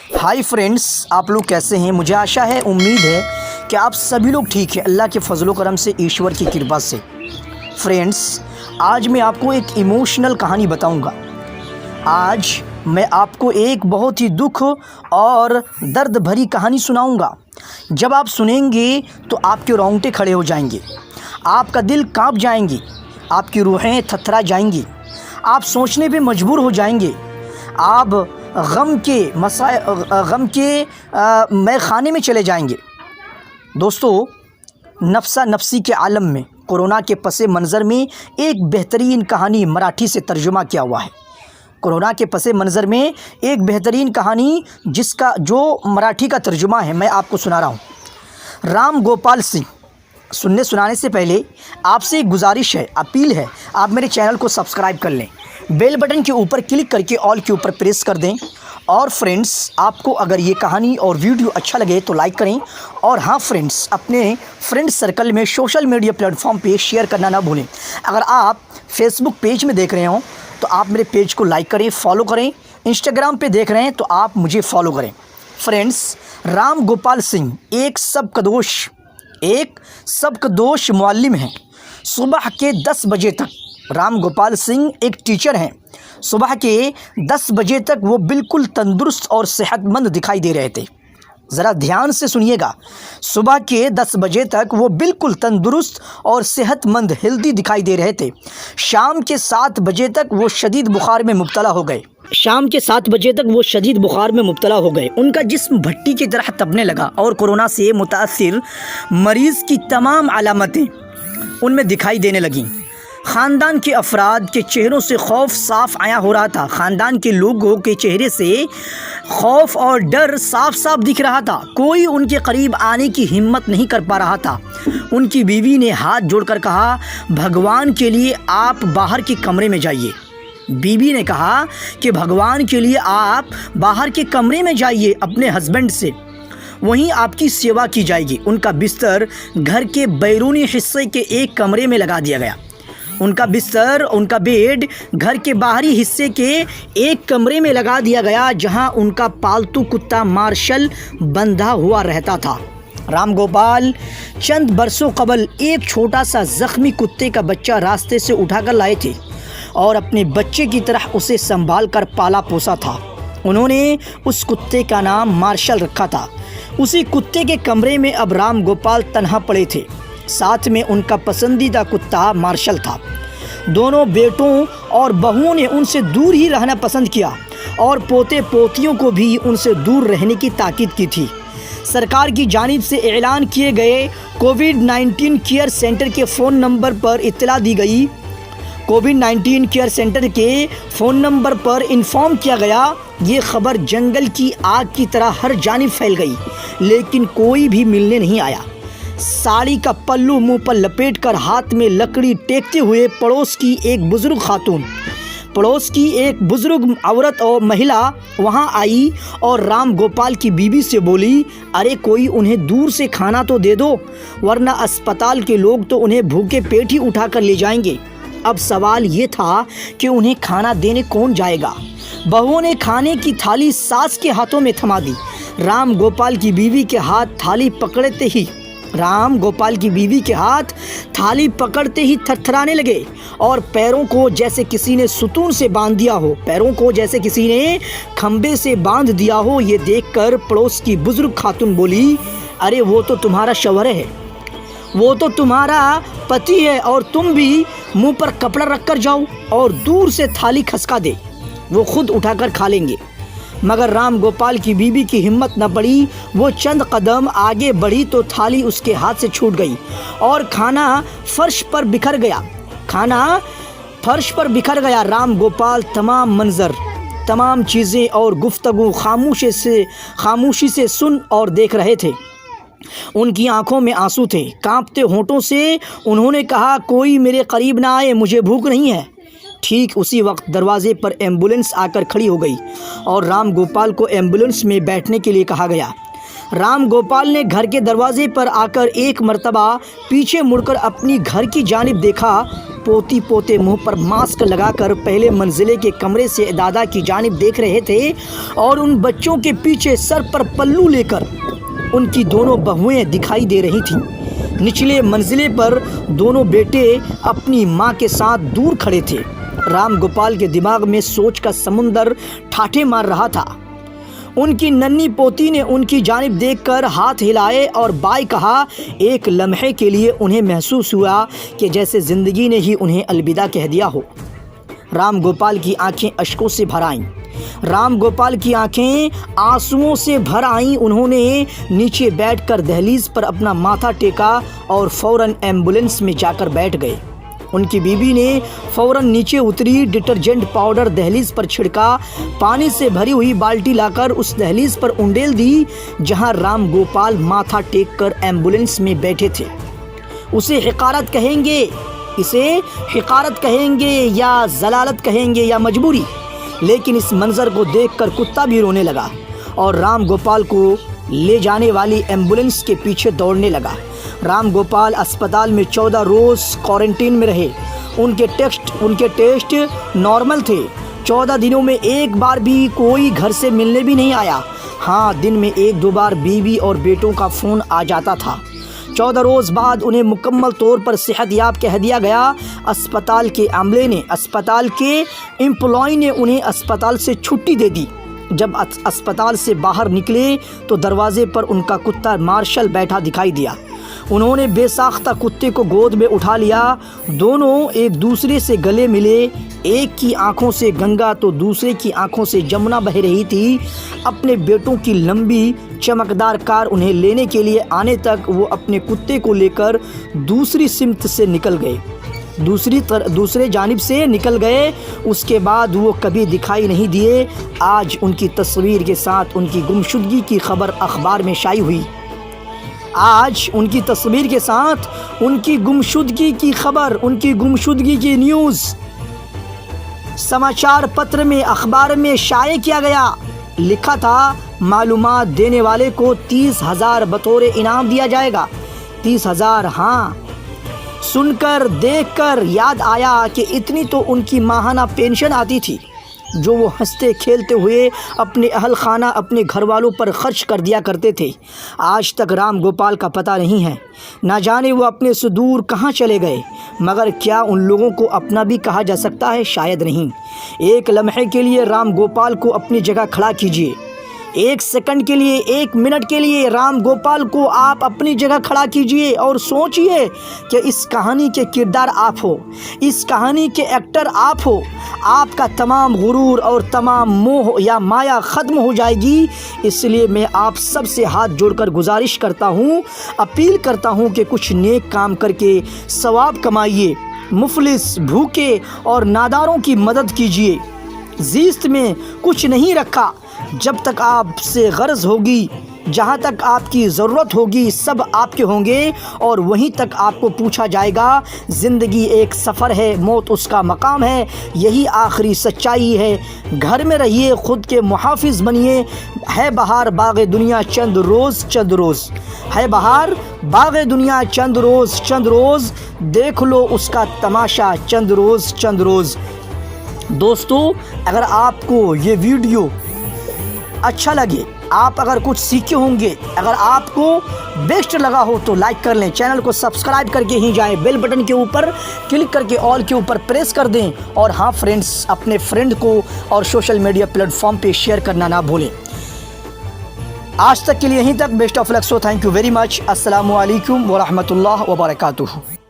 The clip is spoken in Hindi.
हाय फ्रेंड्स, आप लोग कैसे हैं। मुझे आशा है, उम्मीद है कि आप सभी लोग ठीक हैं अल्लाह के फजल व करम से, ईश्वर की कृपा से। फ्रेंड्स, आज मैं आपको एक इमोशनल कहानी बताऊंगा। आज मैं आपको एक बहुत ही दुख और दर्द भरी कहानी सुनाऊंगा। जब आप सुनेंगे तो आपके रोंगटे खड़े हो जाएंगे, आपका दिल कांप जाएंगी, आपकी रूहें थरथरा जाएंगी, आप सोचने पे मजबूर हो जाएंगे। आप गम के मैं खाने में चले जाएंगे। दोस्तों, नफ्सा नफ्सी के आलम में कोरोना के पसे मंज़र में एक बेहतरीन कहानी मराठी से तर्जुमा किया हुआ है। कोरोना के पसे मंज़र में एक बेहतरीन कहानी जो मराठी का तर्जुमा है, मैं आपको सुना रहा हूँ। राम गोपाल सिंह। सुनाने से पहले आपसे एक गुजारिश है, अपील है, आप मेरे चैनल को सब्सक्राइब कर लें, बेल बटन के ऊपर क्लिक करके ऑल के ऊपर प्रेस कर दें। और फ्रेंड्स, आपको अगर ये कहानी और वीडियो अच्छा लगे तो लाइक करें। और हाँ फ्रेंड्स, अपने फ्रेंड सर्कल में सोशल मीडिया प्लेटफॉर्म पे शेयर करना ना भूलें। अगर आप फेसबुक पेज में देख रहे हो तो आप मेरे पेज को लाइक करें, फॉलो करें। इंस्टाग्राम पे देख रहे हैं तो आप मुझे फॉलो करें। फ्रेंड्स, राम गोपाल सिंह एक सबकदोश मुअल्लिम हैं। सुबह के 10 बजे तक राम गोपाल सिंह एक टीचर हैं। सुबह के 10 बजे तक वो बिल्कुल तंदुरुस्त और सेहतमंद दिखाई दे रहे थे। ज़रा ध्यान से सुनिएगा, सुबह के 10 बजे तक वो बिल्कुल तंदुरुस्त और सेहतमंद हेल्दी दिखाई दे रहे थे। शाम के 7 बजे तक वो शदीद बुखार में मुब्तला हो गए। उनका जिस्म भट्टी की तरह तपने लगा और कोरोना से मुतासिर मरीज़ की तमाम अलामतें उनमें दिखाई देने लगीं। ख़ानदान के अफराद के चेहरों से खौफ साफ आया हो रहा था। ख़ानदान के लोगों के चेहरे से खौफ और डर साफ साफ दिख रहा था। कोई उनके करीब आने की हिम्मत नहीं कर पा रहा था। उनकी बीवी ने हाथ जोड़कर कहा, भगवान के लिए आप बाहर के कमरे में जाइए। बीवी ने कहा कि भगवान के लिए आप बाहर के कमरे में जाइए, अपने हस्बैंड से, वहीं आपकी सेवा की जाएगी। उनका बिस्तर घर के बैरूनी हिस्से के एक कमरे में लगा दिया गया। उनका बेड घर के बाहरी हिस्से के एक कमरे में लगा दिया गया, जहां उनका पालतू कुत्ता मार्शल बंधा हुआ रहता था। राम गोपाल चंद बरसों कबल एक छोटा सा जख्मी कुत्ते का बच्चा रास्ते से उठाकर लाए थे और अपने बच्चे की तरह उसे संभाल कर पाला पोसा था। उन्होंने उस कुत्ते का नाम मार्शल रखा था। उसी कुत्ते के कमरे में अब राम गोपाल तन्हा पड़े थे। साथ में उनका पसंदीदा कुत्ता मार्शल था। दोनों बेटों और बहुओं ने उनसे दूर ही रहना पसंद किया और पोते पोतियों को भी उनसे दूर रहने की ताकीद की थी। सरकार की जानिब से ऐलान किए गए कोविड-19 केयर सेंटर के फ़ोन नंबर पर इत्तला दी गई। कोविड-19 केयर सेंटर के फ़ोन नंबर पर इन्फॉर्म किया गया। ये खबर जंगल की आग की तरह हर जानिब फैल गई, लेकिन कोई भी मिलने नहीं आया। साड़ी का पल्लू मुंह पर लपेटकर हाथ में लकड़ी टेकते हुए पड़ोस की एक बुजुर्ग औरत और महिला वहां आई और राम गोपाल की बीवी से बोली, अरे कोई उन्हें दूर से खाना तो दे दो, वरना अस्पताल के लोग तो उन्हें भूखे पेट ही उठाकर ले जाएंगे। अब सवाल ये था कि उन्हें खाना देने कौन जाएगा। बहुओं ने खाने की थाली सास के हाथों में थमा दी। राम गोपाल की बीवी के हाथ थाली पकड़ते ही थरथराने लगे और पैरों को जैसे किसी ने सुतून से बांध दिया हो, खंबे से बांध दिया हो। ये देखकर पड़ोस की बुजुर्ग खातून बोली, अरे वो तो तुम्हारा शौहर है, वो तो तुम्हारा पति है, और तुम भी मुंह पर कपड़ा रखकर जाओ और दूर से थाली खसका दे, वो खुद उठाकर खा लेंगे। मगर राम गोपाल की बीवी की हिम्मत न पड़ी। वो चंद कदम आगे बढ़ी तो थाली उसके हाथ से छूट गई और खाना फर्श पर बिखर गया। राम गोपाल तमाम मंजर, तमाम चीज़ें और गुफ्तगू खामोशी से सुन और देख रहे थे। उनकी आंखों में आंसू थे। कांपते होंठों से उन्होंने कहा, कोई मेरे करीब ना आए, मुझे भूख नहीं है। ठीक उसी वक्त दरवाजे पर एम्बुलेंस आकर खड़ी हो गई और राम गोपाल को एम्बुलेंस में बैठने के लिए कहा गया। राम गोपाल ने घर के दरवाजे पर आकर एक मर्तबा पीछे मुड़कर अपनी घर की जानिब देखा। पोती पोते मुंह पर मास्क लगाकर पहले मंजिले के कमरे से दादा की जानिब देख रहे थे और उन बच्चों के पीछे सर पर पल्लू लेकर उनकी दोनों बहुएं दिखाई दे रही थीं। निचले मंजिले पर दोनों बेटे अपनी माँ के साथ दूर खड़े थे। राम गोपाल के दिमाग में सोच का समुंदर ठाठे मार रहा था। उनकी नन्ही पोती ने उनकी जानिब देखकर हाथ हिलाए और बाय कहा। एक लम्हे के लिए उन्हें महसूस हुआ कि जैसे ज़िंदगी ने ही उन्हें अलविदा कह दिया हो। राम गोपाल की आंखें अश्कों से भर आईं। राम गोपाल की आंखें आंसुओं से भर आईं। उन्होंने नीचे बैठकर दहलीज पर अपना माथा टेका और फ़ौरन एम्बुलेंस में जाकर बैठ गए। उनकी बीवी ने फ़ौरन नीचे उतरी, डिटर्जेंट पाउडर दहलीज पर छिड़का, पानी से भरी हुई बाल्टी लाकर उस दहलीज पर उंडेल दी जहां राम गोपाल माथा टेक कर एम्बुलेंस में बैठे थे। इसे हिकारत कहेंगे या जलालत कहेंगे या मजबूरी, लेकिन इस मंज़र को देखकर कुत्ता भी रोने लगा और राम गोपाल को ले जाने वाली एम्बुलेंस के पीछे दौड़ने लगा। राम गोपाल अस्पताल में 14 रोज़ क्वारंटीन में रहे। उनके टेस्ट नॉर्मल थे। 14 दिनों में एक बार भी कोई घर से मिलने भी नहीं आया। हाँ, दिन में 1-2 बार बीवी और बेटों का फ़ोन आ जाता था। 14 रोज़ बाद उन्हें मुकम्मल तौर पर सेहतयाब कह दिया गया। अस्पताल के एम्प्लॉय ने उन्हें अस्पताल से छुट्टी दे दी। जब अस्पताल से बाहर निकले तो दरवाजे पर उनका कुत्ता मार्शल बैठा दिखाई दिया। उन्होंने बेसाख्ता कुत्ते को गोद में उठा लिया। दोनों एक दूसरे से गले मिले। एक की आंखों से गंगा तो दूसरे की आंखों से जमुना बह रही थी। अपने बेटों की लंबी चमकदार कार उन्हें लेने के लिए आने तक वो अपने कुत्ते को लेकर दूसरी सिमत से निकल गए, दूसरे जानिब से निकल गए। उसके बाद वो कभी दिखाई नहीं दिए। आज उनकी तस्वीर के साथ उनकी गुमशुदगी की खबर अखबार में शाई हुई। आज उनकी तस्वीर के साथ उनकी गुमशुदगी की खबर, उनकी गुमशुदगी की न्यूज़ समाचार पत्र में, अखबार में शाये किया गया। लिखा था मालूमात देने वाले को 30,000 बतौर इनाम दिया जाएगा। 30,000। हाँ, सुनकर देखकर याद आया कि इतनी तो उनकी माहाना पेंशन आती थी जो वो हंसते खेलते हुए अपने अहल खाना, अपने घर वालों पर खर्च कर दिया करते थे। आज तक राम गोपाल का पता नहीं है। ना जाने वो अपने से दूर कहाँ चले गए। मगर क्या उन लोगों को अपना भी कहा जा सकता है? शायद नहीं। एक लम्हे के लिए राम गोपाल को अपनी जगह खड़ा कीजिए। 1 सेकंड के लिए, 1 मिनट के लिए राम गोपाल को आप अपनी जगह खड़ा कीजिए और सोचिए कि इस कहानी के किरदार आप हो, इस कहानी के एक्टर आप हो। आपका तमाम गुरूर और तमाम मोह या माया ख़त्म हो जाएगी। इसलिए मैं आप सब से हाथ जोड़कर गुजारिश करता हूँ, अपील करता हूँ कि कुछ नेक काम करके सवाब कमाइए, मुफलिस, भूखे और नादारों की मदद कीजिए। ज़िस्त में कुछ नहीं रखा। जब तक आपसे गर्ज होगी, जहाँ तक आपकी ज़रूरत होगी, सब आपके होंगे और वहीं तक आपको पूछा जाएगा। ज़िंदगी एक सफ़र है, मौत उसका मकाम है, यही आखिरी सच्चाई है। घर में रहिए, ख़ुद के मुहाफ़िज़ बनिए। है बहार बाग़े दुनिया चंद रोज़ चंद रोज़, है बहार बाग़े दुनिया चंद रोज़, देख लो उसका तमाशा चंद रोज़। दोस्तों, अगर आपको ये वीडियो अच्छा लगे, आप अगर कुछ सीखे होंगे, अगर आपको बेस्ट लगा हो तो लाइक कर लें। चैनल को सब्सक्राइब करके ही जाएं। बेल बटन के ऊपर क्लिक करके ऑल के ऊपर प्रेस कर दें। और हाँ फ्रेंड्स, अपने फ्रेंड को और सोशल मीडिया प्लेटफॉर्म पे शेयर करना ना भूलें। आज तक के लिए यहीं तक। Best of luck. So thank you very much. अस्सलामु अलैकुम व रहमतुल्लाह व बरकातुहू।